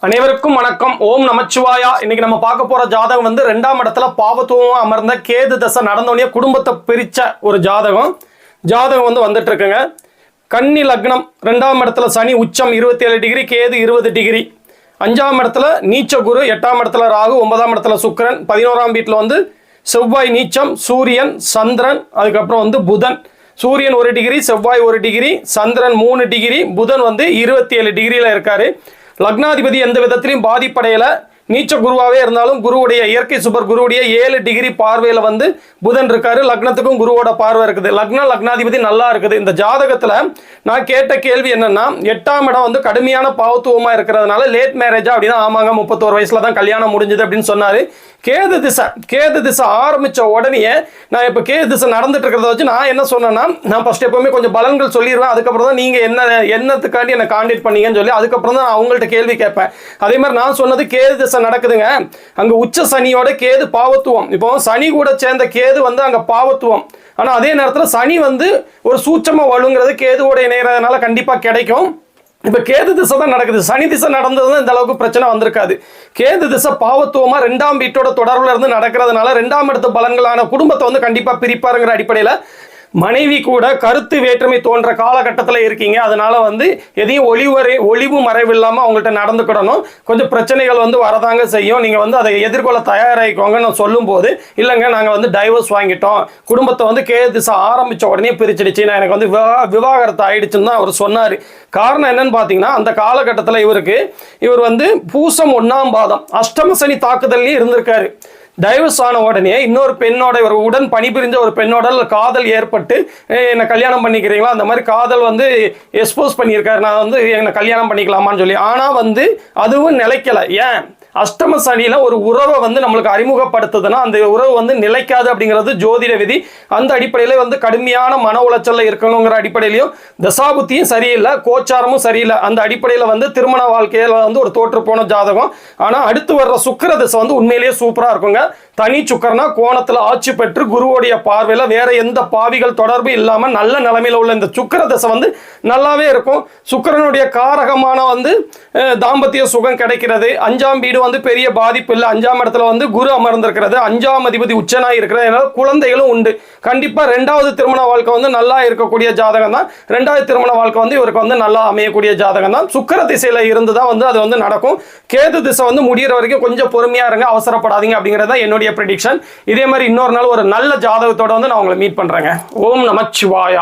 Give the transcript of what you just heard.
அனைவருக்கும் வணக்கம். ஓம் நமச்சிவாயா. இன்னைக்கு நம்ம பார்க்க போற ஜாதகம் வந்து 2ஆம் இடத்துல பாவத்துவம் அமர்ந்த கேது தசை நடந்தோடனே குடும்பத்தை பிரிச்ச ஒரு ஜாதகம் வந்து வந்துட்டு இருக்குங்க. கன்னி லக்னம், 2ஆம் இடத்துல சனி உச்சம் 27 டிகிரி, கேது 20 டிகிரி. 5ஆம் இடத்துல நீச்ச குரு, 8ஆம் இடத்துல ராகு, 9ஆம் இடத்துல சுக்கிரன், 11ஆம் வீட்டில் வந்து செவ்வாய் நீச்சம், சூரியன், சந்திரன், அதுக்கப்புறம் வந்து புதன். சூரியன் 1 டிகிரி, செவ்வாய் 1 டிகிரி, சந்திரன் 3 டிகிரி, புதன் வந்து 27 டிகிரியில் இருக்காரு. லக்னாதிபதி எந்த விதத்திலையும் பாதிப்படையலை. நீச்ச குருவாகவே இருந்தாலும் குருவுடைய இயற்கை சுபர் குருவுடைய 7 டிகிரி பார்வையில் வந்து புதன் இருக்காரு. லக்னத்துக்கும் குருவோட பார்வை இருக்குது. லக்னாதிபதி நல்லா இருக்குது. இந்த ஜாதகத்தில் நான் கேட்ட கேள்வி என்னன்னா, 8ஆம் இடம் வந்து கடுமையான பாவத்துவமாக இருக்கிறதுனால லேட் மேரேஜா அப்படின்னா, ஆமாங்க 31 வயசுல தான் கல்யாணம் முடிஞ்சது அப்படின்னு சொன்னாரு. கேது திசை ஆரம்பித்த உடனே நான் இப்போ கேது திசை நடந்துட்டு இருக்கிறத வச்சு நான் என்ன சொன்னேன்னா, நான் ஃபர்ஸ்ட் எப்பவுமே கொஞ்சம் பலன்கள் சொல்லிடுவேன். அதுக்கப்புறம் தான் நீங்கள் என்னத்துக்காண்டி என்னை கான்டாக்ட் பண்ணீங்கன்னு சொல்லி அதுக்கப்புறம் தான் நான் அவங்கள்ட்ட கேள்வி கேட்பேன். அதே மாதிரி நான் சொன்னது கேது திசை நடக்குதுங்க. அங்கே உச்ச சனியோட கேது பாவத்துவம். இப்போ சனி கூட சேர்ந்த கேது வந்து அங்கே பாவத்துவம். ஆனால் அதே நேரத்தில் சனி வந்து ஒரு சூட்சமாக வலுங்கிறது கேதுவோட இணையறதுனால கண்டிப்பாக கிடைக்கும். இப்போ கேது திசை தான் நடக்குது. சனி திசை நடந்ததுன்னா இந்த அளவுக்கு பிரச்சனை வந்திருக்காது. கேது திசை பாவத்துவமா 2ஆம் வீட்டோட தொடர்புல இருந்து நடக்கிறதுனால 2ஆம் இடத்து பலன்களான குடும்பத்தை வந்து கண்டிப்பாக பிரிப்பாருங்கிற அடிப்படையில் மனைவி கூட கருத்து வேற்றுமை தோன்ற காலகட்டத்தில் இருக்கீங்க. அதனால வந்து எதையும் ஒளிவு மறைவு இல்லாமல் அவங்கள்ட்ட நடந்துக்கிடணும். கொஞ்சம் பிரச்சனைகள் வந்து வரதாங்க செய்யும். நீங்கள் வந்து அதை எதிர்கொள்ள தயாராகிக்கோங்கன்னு நான் சொல்லும்போது, இல்லைங்க நாங்கள் வந்து டைவர்ஸ் வாங்கிட்டோம், குடும்பத்தை வந்து கேது திசை ஆரம்பித்த உடனே பிரிச்சிடுச்சு, நான் எனக்கு வந்து விவாகரத்து ஆயிடுச்சுன்னு தான் அவர் சொன்னார். காரணம் என்னன்னு பார்த்தீங்கன்னா, அந்த காலகட்டத்தில் இவர் வந்து பூசம் 1ஆம் பாதம் அஷ்டம சனி தாக்குதல்லையும் இருந்திருக்காரு. டைவர்ஸ் ஆன உடனே இன்னொரு பெண்ணோட, ஒரு உடன் பணிபுரிஞ்ச ஒரு பெண்ணோட காதல் ஏற்பட்டு என்னை கல்யாணம் பண்ணிக்கிறீங்களா, அந்த மாதிரி காதல் வந்து எக்ஸ்போஸ் பண்ணியிருக்காரு, நான் வந்து என்னை கல்யாணம் பண்ணிக்கலாமான்னு சொல்லி. ஆனால் வந்து அதுவும் நிலைக்கலை. ஏன்? அஷ்டம சனியில் ஒரு உறவை வந்து நம்மளுக்கு அறிமுகப்படுத்துதுன்னா அந்த உறவு வந்து நிலைக்காது அப்படிங்கிறது ஜோதிட விதி. அந்த அடிப்படையில் வந்து கடுமையான மன உளைச்சலில் இருக்கணுங்கிற அடிப்படையிலையும் தசாபுத்தியும் சரியில்லை, கோச்சாரமும் சரியில்லை. அந்த அடிப்படையில் வந்து திருமண வாழ்க்கையில் வந்து ஒரு தோற்று போன ஜாதகம். ஆனால் அடுத்து வர்ற சுக்கிர திசை வந்து உண்மையிலேயே சூப்பராக இருக்குங்க. தனி சுக்கரனா கோணத்தில் ஆட்சி பெற்று குருவோடைய பார்வையில் வேற எந்த பாவிகள் தொடர்பு இல்லாமல் நல்ல நிலைமையில் உள்ள இந்த சுக்கிர திசை வந்து நல்லாவே இருக்கும். சுக்கிரனுடைய காரகமான வந்து தாம்பத்திய சுகம் கிடைக்கிறது. 5ஆம் வீடு வந்து பெரிய பாதிப்பு இல்லை. 5ஆம் இடத்துல வந்து குரு அமர்ந்திருக்கிறது. 5ஆம் அதிபதி உச்சனாக இருக்கிறது. அதனால குழந்தைகளும் உண்டு. கண்டிப்பாக 2வது திருமண வாழ்க்கை வந்து நல்லா இருக்கக்கூடிய ஜாதகம் தான். 2வது திருமண வாழ்க்கை வந்து இவருக்கு வந்து நல்லா அமையக்கூடிய ஜாதகம் தான். சுக்கிர திசையில் இருந்து தான் வந்து அது வந்து நடக்கும். கேது திசை வந்து முடிகிற வரைக்கும் கொஞ்சம் பொறுமையாக இருங்க, அவசரப்படாதீங்க அப்படிங்கிறத என்னுடைய ப்ரெடிக்ஷன். இதே மாதிரி இன்னொரு நாள் ஒரு நல்ல ஜாதகத்தோட வந்து நான் உங்களை மீட் பண்றேங்க. ஓம் நமச்சிவாயா.